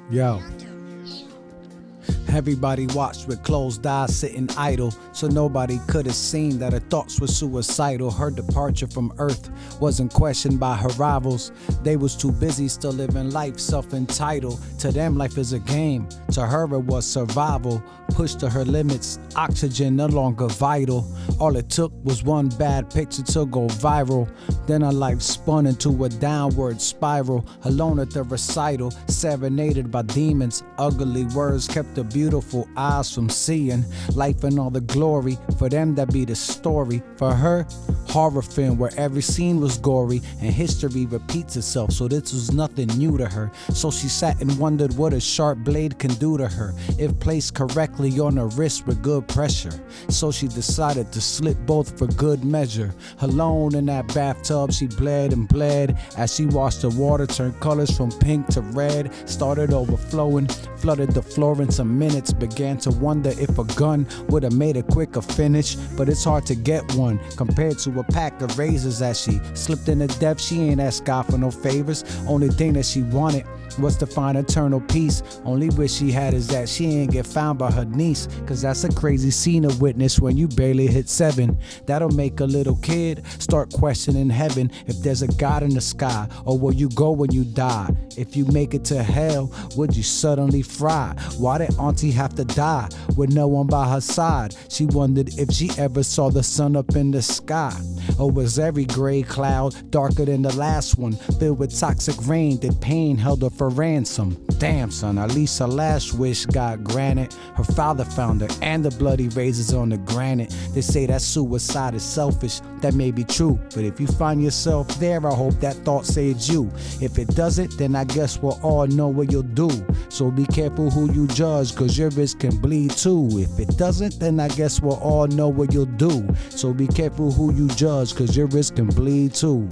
Yo. Everybody watched with closed eyes, sitting idle, so nobody could have seen that her thoughts were suicidal. Her departure from Earth wasn't questioned by her rivals. They was too busy still living life self-entitled. To them, life is a game. To her, it was survival. Pushed to her limits, oxygen no longer vital. All it took was one bad picture to go viral. Then her life spun into a downward spiral. Alone at the recital, serenaded by demons. Ugly words kept the beautiful eyes from seeing life in all the glory. For them, that be the story. For her, horror film where every scene was gory and history repeats itself. So this was nothing new to her. So she sat and wondered what a sharp blade can do to her if placed correctly on her wrist with good pressure. So she decided to slit both for good measure. Alone in that bathtub, she bled and bled as she watched the water turn colors from pink to red. Started overflowing, flooded the floor in some minutes. Began to wonder if a gun would have made a quicker finish, but it's hard to get one compared to a pack of razors. As she slipped into death, she ain't asked God for no favors. Only thing that she wanted was to find eternal peace. Only wish she had is that she ain't get found by her niece, cause that's a crazy scene to witness when you barely hit 7. That'll make a little kid start questioning heaven, if there's a God in the sky, or will you go when you die? If you make it to hell, would you suddenly fry? Why did auntie have to die with no one by her side? She wondered if she ever saw the sun up in the sky, or was every gray cloud darker than the last one, filled with toxic rain that pain held her for ransom. Damn, son, at least her last wish got granted. Her father found her and the bloody razors on the granite. They say that suicide is selfish. That may be true, but if you find yourself there, I hope that thought saves you. If it doesn't, then I guess we'll all know what you'll do. So be careful who you judge, cause your wrist can bleed too. If it doesn't, then I guess we'll all know what you'll do. So be careful who you judge, cause your wrist can bleed too.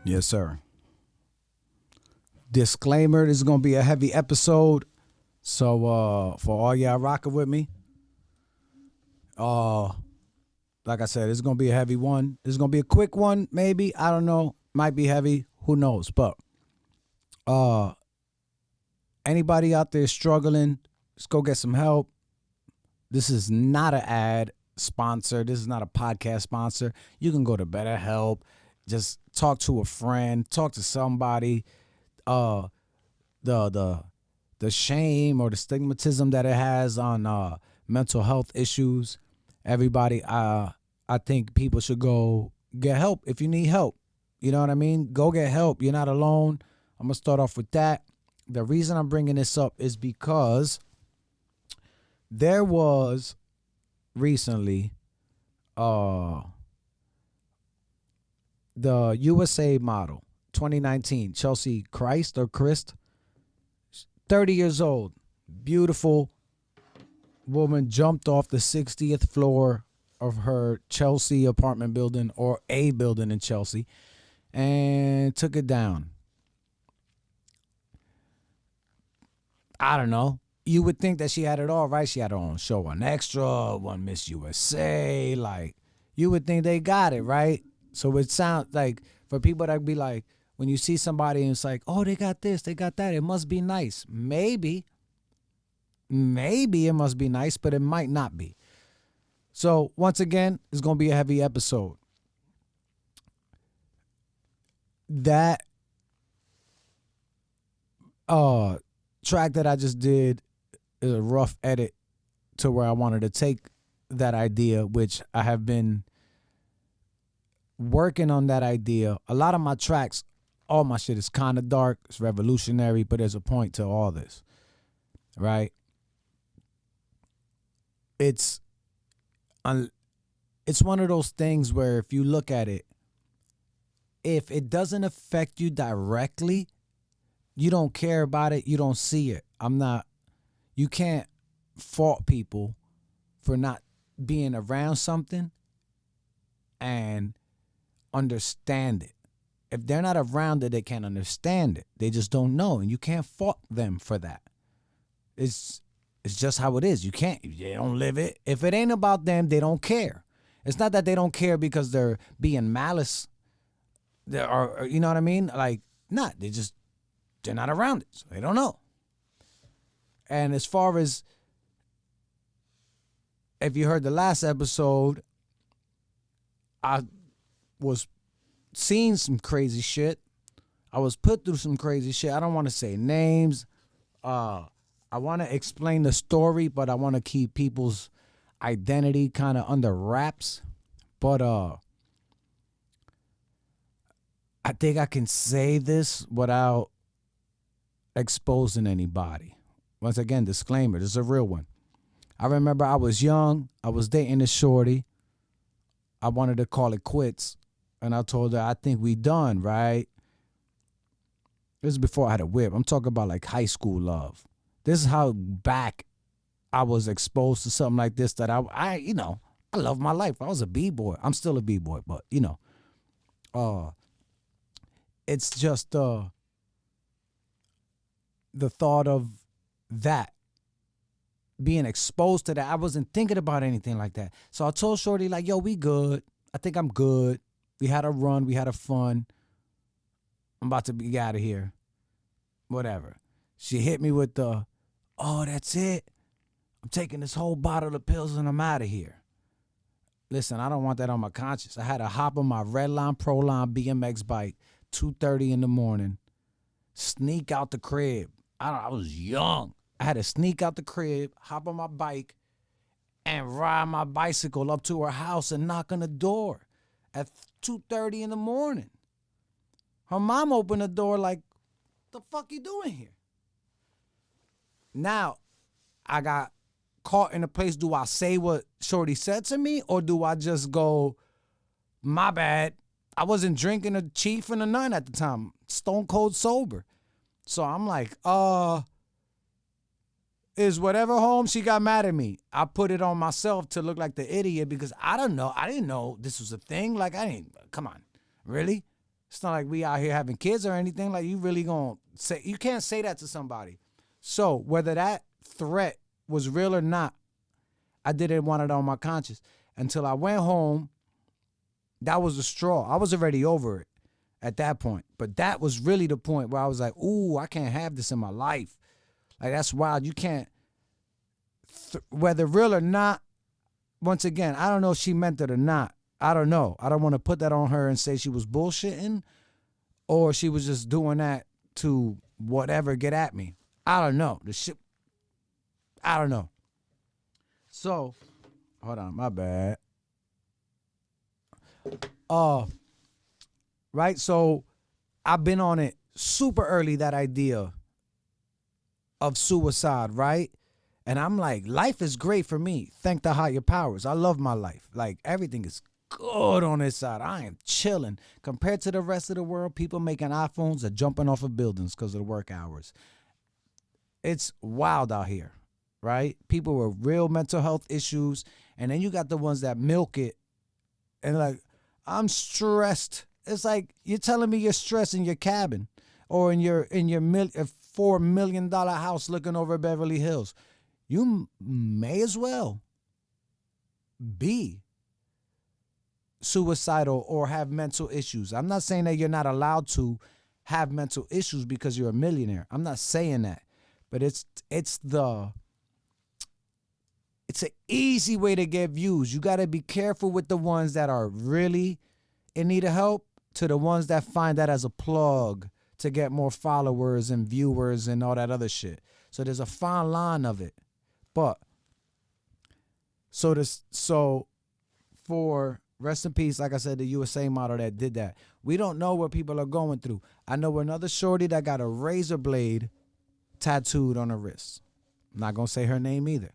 Yes, sir. Disclaimer, this is going to be a heavy episode. So, for all y'all rocking with me, like I said, it's going to be a heavy one. It's going to be a quick one, maybe. I don't know. Might be heavy. Who knows? But, anybody out there struggling, just go get some help. This is not an ad sponsor. This is not a podcast sponsor. You can go to BetterHelp. Just talk to a friend, talk to somebody. The shame or the stigmatism that it has on mental health issues. Everybody, I think people should go get help if you need help. You know what I mean? Go get help. You're not alone. I'm gonna start off with that. The reason I'm bringing this up is because there was recently the USA model 2019, Chelsea Christ or Christ, 30 years old, beautiful woman, jumped off the 60th floor of her Chelsea apartment building, or a building in Chelsea, and took it down. I don't know. You would think that she had it all, right? She had her own show on Extra, one Miss USA. Like, you would think they got it, right? So it sounds like, for people that be like, when you see somebody and it's like, oh, they got this, they got that, it must be nice. Maybe it must be nice, but it might not be. So once again, it's going to be a heavy episode. That track that I just did is a rough edit to where I wanted to take that idea, which I have been working on that idea. A lot of my tracks, all my shit is kind of dark, it's revolutionary, but there's a point to all this, right? It's one of those things where if you look at it, if it doesn't affect you directly, you don't care about it, you don't see it. You can't fault people for not being around something and understand it. If they're not around it, they can't understand it. They just don't know, and you can't fault them for that. It's it's just how it is. You can't. They don't live it. If it ain't about them, they don't care. It's not that they don't care because they're being malice. They are, you know what I mean? Like, not. They're not around it, so they don't know. And as far as if you heard the last episode, I was seeing some crazy shit. I was put through some crazy shit. I don't want to say names. Uh, I want to explain the story, but I want to keep people's identity kind of under wraps. But I think I can say this without exposing anybody. Once again, disclaimer, this is a real one. I remember I was young. I was dating a shorty. I wanted to call it quits. And I told her, I think we done, right? This is before I had a whip. I'm talking about like high school love. This is how back I was exposed to something like this that I love my life. I was a B-boy. I'm still a B-boy, but uh, it's just the thought of that being exposed to that. I wasn't thinking about anything like that. So I told Shorty, like, yo, we good. I think I'm good. We had a run. We had a fun. I'm about to be out of here. Whatever. She hit me with oh, that's it. I'm taking this whole bottle of pills and I'm out of here. Listen, I don't want that on my conscience. I had to hop on my Redline Proline BMX bike, 2:30 in the morning, sneak out the crib. I was young. I had to sneak out the crib, hop on my bike, and ride my bicycle up to her house and knock on the door at 2:30 in the morning. Her mom opened the door like, the fuck you doing here? Now, I got caught in a place. Do I say what Shorty said to me, or do I just go, my bad? I wasn't drinking a chief and a none at the time. Stone cold sober. So I'm like, is whatever home. She got mad at me. I put it on myself to look like the idiot because I don't know. I didn't know this was a thing. Like, come on. Really? It's not like we out here having kids or anything. Like, you really gonna say, you can't say that to somebody. So whether that threat was real or not, I didn't want it on my conscience. Until I went home, that was the straw. I was already over it at that point. But that was really the point where I was like, ooh, I can't have this in my life. Like, that's wild. You can't, whether real or not, once again, I don't know if she meant it or not. I don't know. I don't want to put that on her and say she was bullshitting or she was just doing that to whatever get at me. I don't know. The shit, I don't know. So, hold on, my bad. Right? So, I've been on it super early, that idea of suicide, right? And I'm like, life is great for me. Thank the higher powers. I love my life. Like, everything is good on this side. I am chilling. Compared to the rest of the world, people making iPhones are jumping off of buildings because of the work hours. It's wild out here, right? People with real mental health issues. And then you got the ones that milk it and like, I'm stressed. It's like, you're telling me you're stressed in your cabin or in your $4 million house looking over Beverly Hills. You may as well be suicidal or have mental issues. I'm not saying that you're not allowed to have mental issues because you're a millionaire. I'm not saying that. But it's an easy way to get views. You got to be careful with the ones that are really in need of help to the ones that find that as a plug to get more followers and viewers and all that other shit. So there's a fine line of it. But so for rest in peace, like I said, the USA model that did that. We don't know what people are going through. I know another shorty that got a razor blade tattooed on her wrist. I'm not gonna say her name either.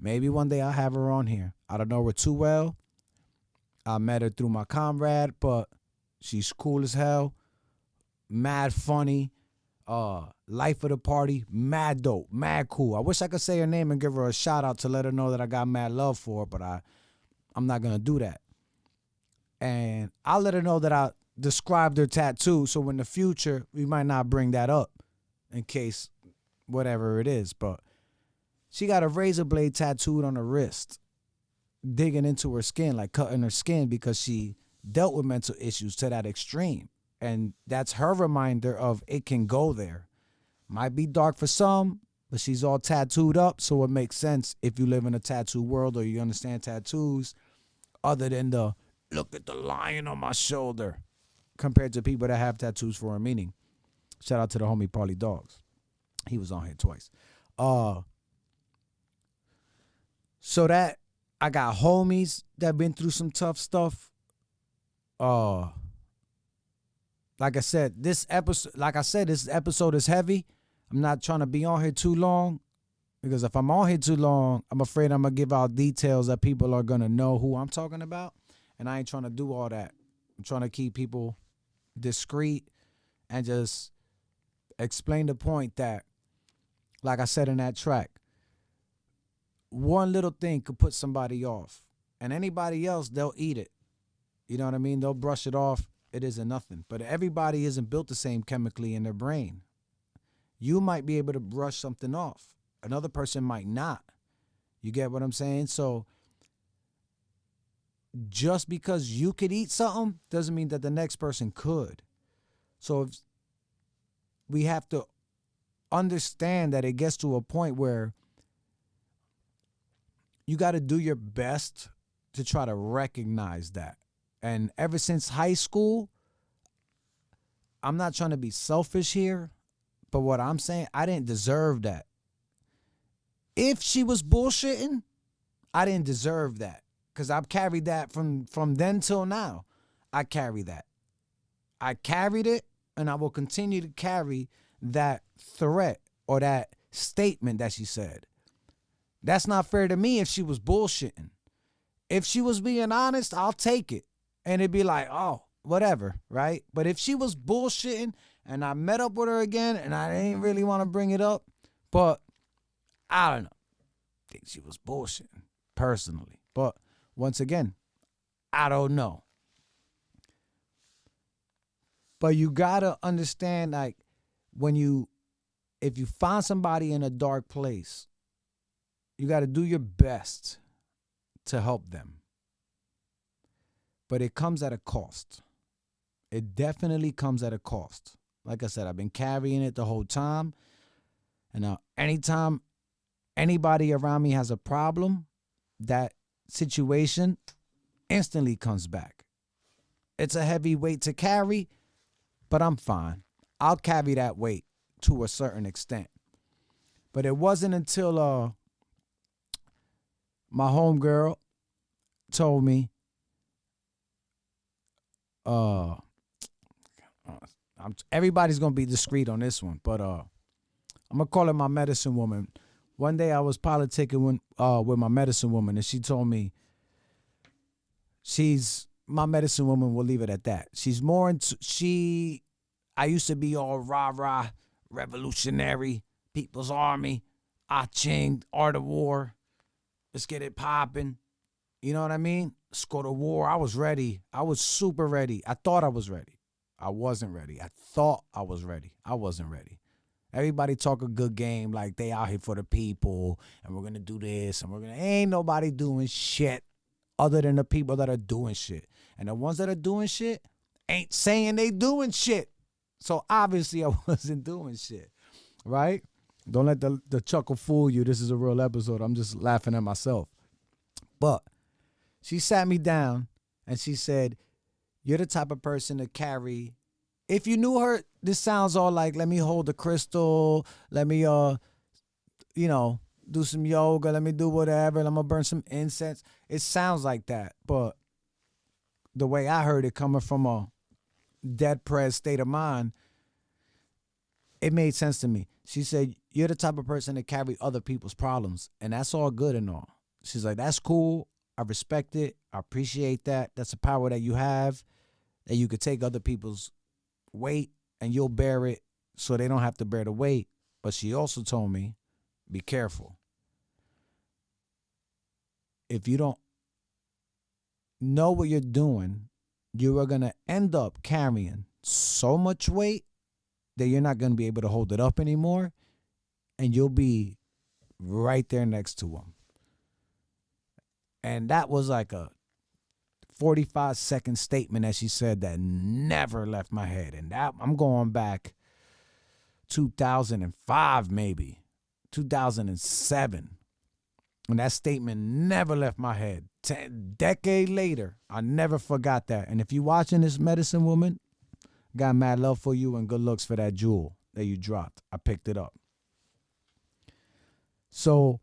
Maybe one day I'll have her on here. I don't know her too well. I met her through my comrade, but she's cool as hell. Mad funny. Life of the party. Mad dope. Mad cool. I wish I could say her name and give her a shout out to let her know that I got mad love for her, but I'm not gonna do that. And I'll let her know that I described her tattoo, so in the future we might not bring that up in case whatever it is. But She got a razor blade tattooed on her wrist, digging into her skin, like cutting her skin because she dealt with mental issues to that extreme. And that's her reminder of it can go there. Might be dark for some, but she's all tattooed up, so it makes sense if you live in a tattoo world or you understand tattoos, other than the look at the lion on my shoulder, compared to people that have tattoos for a meaning. Shout out to the homie Parley Dogs. He was on here twice. So that I got homies that been through some tough stuff. Like I said, this episode is heavy. I'm not trying to be on here too long because if I'm on here too long, I'm afraid I'm going to give out details that people are going to know who I'm talking about. And I ain't trying to do all that. I'm trying to keep people discreet and just explain the point that, like I said in that track, one little thing could put somebody off. And anybody else, they'll eat it. You know what I mean? They'll brush it off. It isn't nothing. But everybody isn't built the same chemically in their brain. You might be able to brush something off. Another person might not. You get what I'm saying? So just because you could eat something doesn't mean that the next person could. So if we have to understand that it gets to a point where you got to do your best to try to recognize that. And ever since high school, I'm not trying to be selfish here, but what I'm saying, I didn't deserve that. If she was bullshitting, I didn't deserve that because I've carried that from then till now. I carry that. I carried it, and I will continue to carry that threat or that statement that she said. That's not fair to me if she was bullshitting. If she was being honest, I'll take it. And it'd be like, oh, whatever, right? But if she was bullshitting and I met up with her again and I didn't really want to bring it up, but I don't know. I think she was bullshitting personally. But once again, I don't know. But you got to understand, like, if you find somebody in a dark place, you got to do your best to help them. But it comes at a cost. It definitely comes at a cost. Like I said, I've been carrying it the whole time. And now anytime anybody around me has a problem, that situation instantly comes back. It's a heavy weight to carry, but I'm fine. I'll carry that weight to a certain extent. But it wasn't until my homegirl told me, everybody's gonna be discreet on this one, but I'm gonna call her my medicine woman. One day I was politicking with my medicine woman, and she told me she's my medicine woman. We'll leave it at that. She's more into I used to be all rah-rah, revolutionary, People's Army, Ah Ching, Art of War. Let's get it popping. You know what I mean? Let's go to war. I was ready. I was super ready. I thought I was ready. I wasn't ready. I thought I was ready. I wasn't ready. Everybody talk a good game like they out here for the people and we're going to do this and ain't nobody doing shit other than the people that are doing shit. And the ones that are doing shit ain't saying they doing shit. So obviously I wasn't doing shit, right? Don't let the chuckle fool you. This is a real episode. I'm just laughing at myself. But she sat me down and she said, you're the type of person to carry. If you knew her, this sounds all like, let me hold the crystal. Let me, do some yoga. Let me do whatever. I'm going to burn some incense. It sounds like that. But the way I heard it coming from a dead prez state of mind, it made sense to me. She said, you're the type of person to carry other people's problems. And that's all good and all. She's like, that's cool. I respect it. I appreciate that. That's a power that you have, that you could take other people's weight and you'll bear it so they don't have to bear the weight. But she also told me, be careful. If you don't know what you're doing, you are going to end up carrying so much weight that you're not going to be able to hold it up anymore. And you'll be right there next to him. And that was like a 45-second statement that she said that never left my head. And that I'm going back 2005, maybe 2007. And that statement never left my head. Decade later, I never forgot that. And if you're watching this, medicine woman, got mad love for you and good looks for that jewel that you dropped. I picked it up. So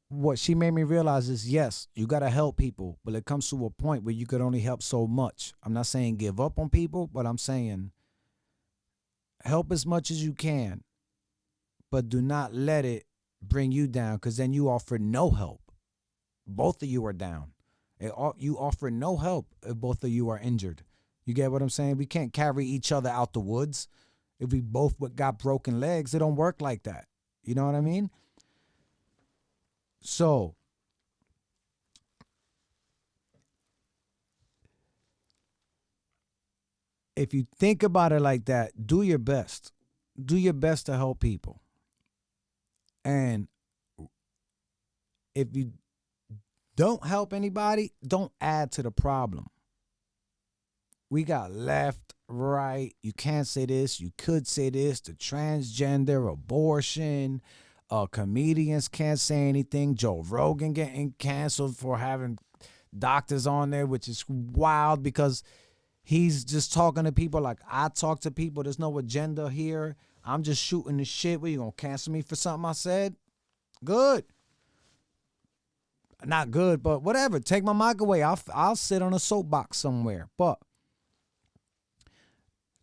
what she made me realize is, yes, you got to help people, but it comes to a point where you could only help so much. I'm not saying give up on people, but I'm saying help as much as you can, but do not let it bring you down, because then you offer no help. Both of you are down. You offer no help if both of you are injured. You get what I'm saying? We can't carry each other out the woods. If we both got broken legs, it don't work like that. You know what I mean? So, if you think about it like that, do your best. Do your best to help people. And if you don't help anybody, don't add to the problem. We got left, right, you can't say this, you could say this, the transgender, abortion, comedians can't say anything, Joe Rogan getting canceled for having doctors on there, which is wild because he's just talking to people like I talk to people. There's no agenda here. I'm just shooting the shit. What, you gonna cancel me for something I said? Good. Not good, but whatever. Take my mic away. I'll sit on a soapbox somewhere. But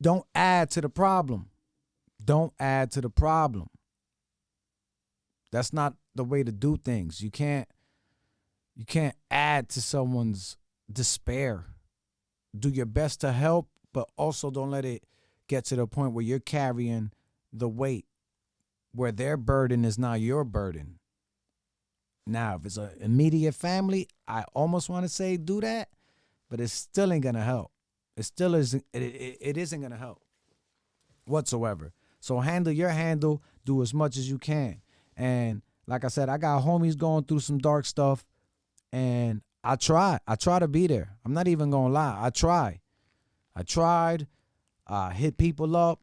don't add to the problem. Don't add to the problem. That's not the way to do things. You can't add to someone's despair. Do your best to help, but also don't let it get to the point where you're carrying the weight, where their burden is now your burden. Now, if it's an immediate family, I almost want to say do that, but it still ain't going to help. It still isn't. It isn't going to help whatsoever. So handle your handle. Do as much as you can. And like I said, I got homies going through some dark stuff, and I try to be there. I'm not even going to lie. I tried. I hit people up.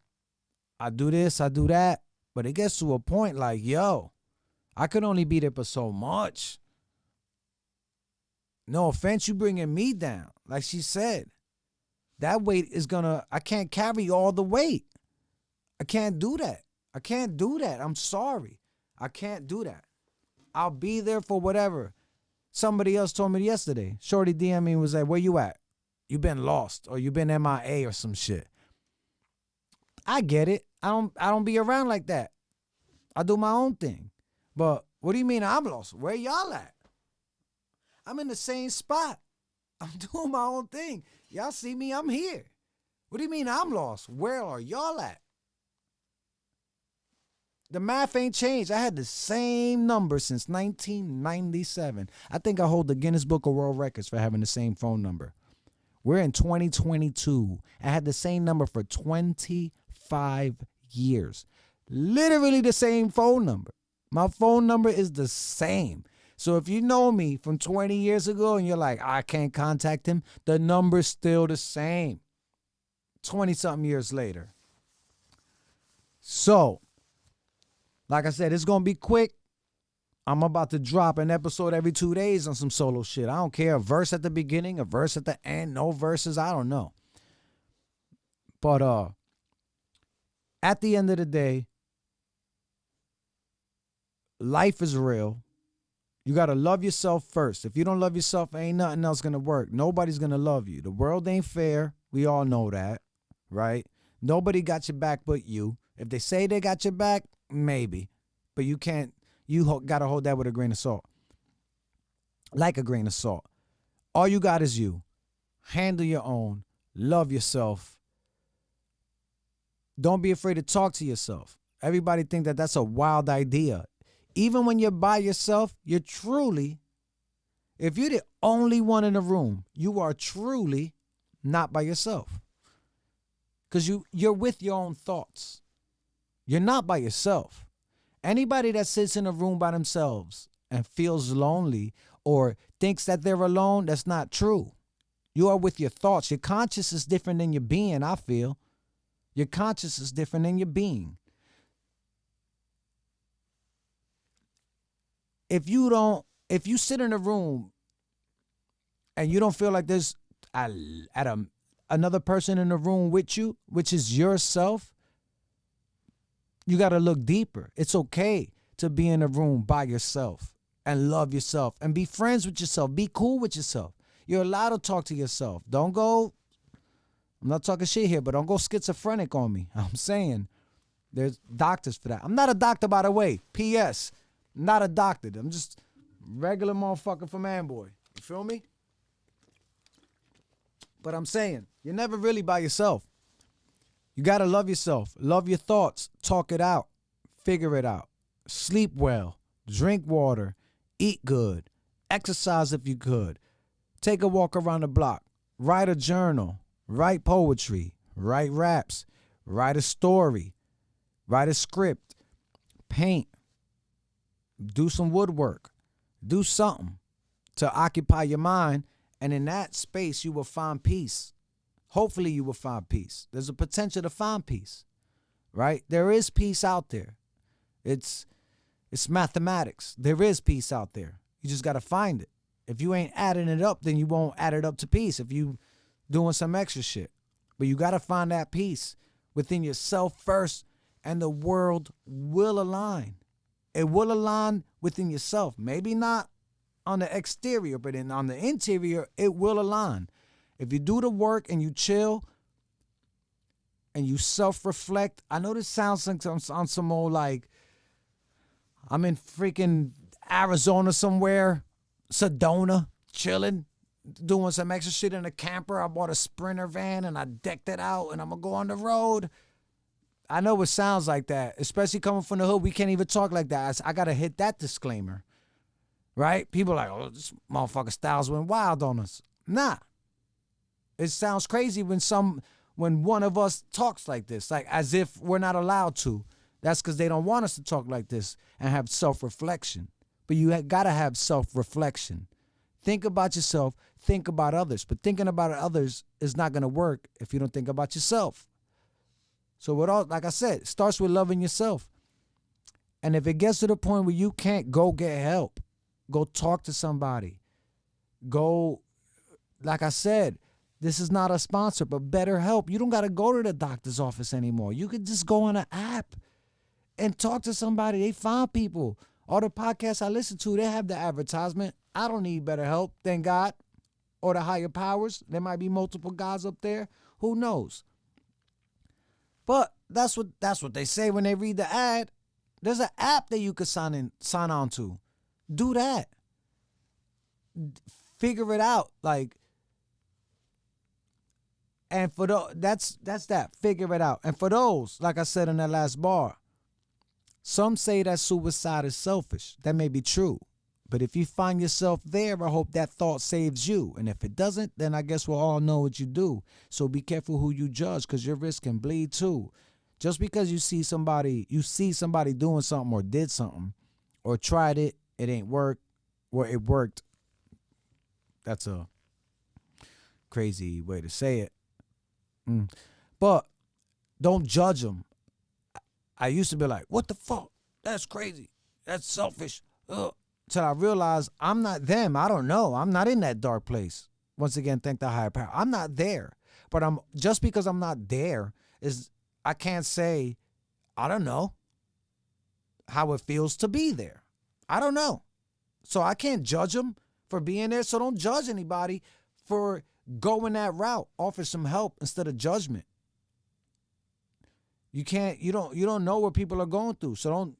I do this, I do that. But it gets to a point like, yo, I could only be there for so much. No offense, you bringing me down. Like she said, that weight is I can't carry all the weight. I can't do that. I'm sorry. I can't do that. I'll be there for whatever. Somebody else told me yesterday. Shorty DM me and was like, where you at? You been lost or you been MIA or some shit. I get it. I don't be around like that. I do my own thing. But what do you mean I'm lost? Where y'all at? I'm in the same spot. I'm doing my own thing. Y'all see me, I'm here. What do you mean I'm lost? Where are y'all at? The math ain't changed. I had the same number since 1997. I think I hold the Guinness Book of World Records for having the same phone number. We're in 2022. I had the same number for 25 years. Literally the same phone number. My phone number is the same. So if you know me from 20 years ago and you're like, I can't contact him, the number's still the same. 20-something years later. So, like I said, it's going to be quick. I'm about to drop an episode every 2 days on some solo shit. I don't care. A verse at the beginning, a verse at the end, no verses. I don't know. But at the end of the day, life is real. You got to love yourself first. If you don't love yourself, ain't nothing else going to work. Nobody's going to love you. The world ain't fair. We all know that, right? Nobody got your back but you. If they say they got your back, maybe. But you can't. You got to hold that with a grain of salt. Like a grain of salt. All you got is you. Handle your own. Love yourself. Don't be afraid to talk to yourself. Everybody think that that's a wild idea. Even when you're by yourself, you're truly, if you're the only one in the room, you are truly not by yourself. Because you're with your own thoughts. You're not by yourself. Anybody that sits in a room by themselves and feels lonely or thinks that they're alone, that's not true. You are with your thoughts. Your conscious is different than your being, I feel. Your conscious is different than your being. If you sit in a room and you don't feel like there's another person in the room with you, which is yourself, you got to look deeper. It's okay to be in a room by yourself and love yourself and be friends with yourself. Be cool with yourself. You're allowed to talk to yourself. Don't go, I'm not talking shit here, but don't go schizophrenic on me. I'm saying there's doctors for that. I'm not a doctor, by the way. P.S. Not a doctor. I'm just regular motherfucker from Amboy. You feel me? But I'm saying, you're never really by yourself. You got to love yourself. Love your thoughts. Talk it out. Figure it out. Sleep well. Drink water. Eat good. Exercise if you could. Take a walk around the block. Write a journal. Write poetry. Write raps. Write a story. Write a script. Paint. Do some woodwork. Do something to occupy your mind. And in that space, you will find peace. Hopefully you will find peace. There's a potential to find peace, right? There is peace out there. It's mathematics. There is peace out there. You just got to find it. If you ain't adding it up, then you won't add it up to peace if you doing some extra shit. But you got to find that peace within yourself first, and the world will align. It will align within yourself. Maybe not on the exterior, but on the interior, it will align. If you do the work and you chill and you self-reflect, I know this sounds like on some old, like, I'm in freaking Arizona somewhere, Sedona, chilling, doing some extra shit in a camper. I bought a Sprinter van and I decked it out and I'm going to go on the road. I know it sounds like that, especially coming from the hood. We can't even talk like that. I got to hit that disclaimer, right? People are like, oh, this motherfucker Styles went wild on us. Nah. It sounds crazy when one of us talks like this, like as if we're not allowed to. That's because they don't want us to talk like this and have self-reflection. But you got to have self-reflection. Think about yourself, think about others. But thinking about others is not going to work if you don't think about yourself. So like I said, it starts with loving yourself. And if it gets to the point where you can't, go get help. Go talk to somebody. Go, like I said, this is not a sponsor, but BetterHelp. You don't got to go to the doctor's office anymore. You could just go on an app and talk to somebody. They find people. All the podcasts I listen to, they have the advertisement. I don't need BetterHelp, thank God, or the higher powers. There might be multiple guys up there. Who knows? But that's what they say when they read the ad. There's an app that you could sign on to. Do that. Figure it out. Like, and for those, that's that. Figure it out. And for those, like I said in that last bar, some say that suicide is selfish. That may be true. But if you find yourself there, I hope that thought saves you. And if it doesn't, then I guess we'll all know what you do. So be careful who you judge, because your wrist can bleed too. Just because you see somebody doing something or did something or tried it, it ain't work, or it worked. That's a crazy way to say it. But don't judge them. I used to be like, what the fuck? That's crazy. That's selfish. Ugh. Till I realized I'm not them. I don't know. I'm not in that dark place. Once again, thank the higher power. I'm not there. But just because I'm not there I can't say, I don't know how it feels to be there. I don't know. So I can't judge them for being there. So don't judge anybody for going that route. Offer some help instead of judgment. You don't know what people are going through. So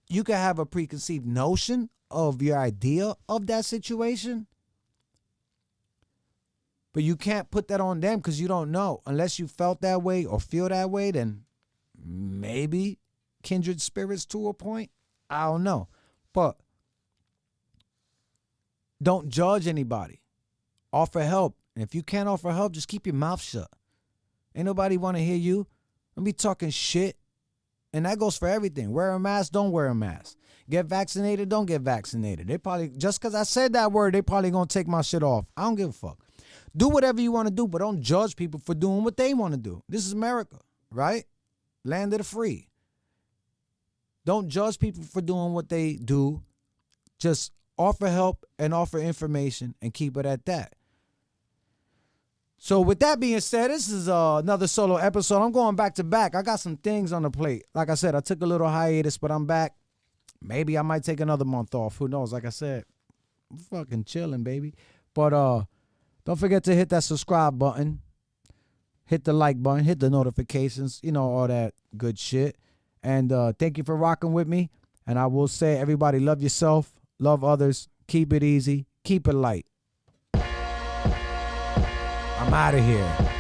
you can have a preconceived notion of your idea of that situation, but you can't put that on them because you don't know. Unless you felt that way or feel that way, then maybe kindred spirits to a point. I don't know. But don't judge anybody. Offer help. And if you can't offer help, just keep your mouth shut. Ain't nobody want to hear you. Don't be talking shit. And that goes for everything. Wear a mask, don't wear a mask. Get vaccinated, don't get vaccinated. They probably, just because I said that word, they probably going to take my shit off. I don't give a fuck. Do whatever you want to do, but don't judge people for doing what they want to do. This is America, right? Land of the free. Don't judge people for doing what they do. Just offer help and offer information and keep it at that. So with that being said, this is another solo episode. I'm going back to back. I got some things on the plate. Like I said, I took a little hiatus, but I'm back. Maybe I might take another month off. Who knows? Like I said, I'm fucking chilling, baby. But don't forget to hit that subscribe button. Hit the like button. Hit the notifications. You know, all that good shit. And thank you for rocking with me. And I will say, everybody, love yourself. Love others. Keep it easy. Keep it light. I'm out of here.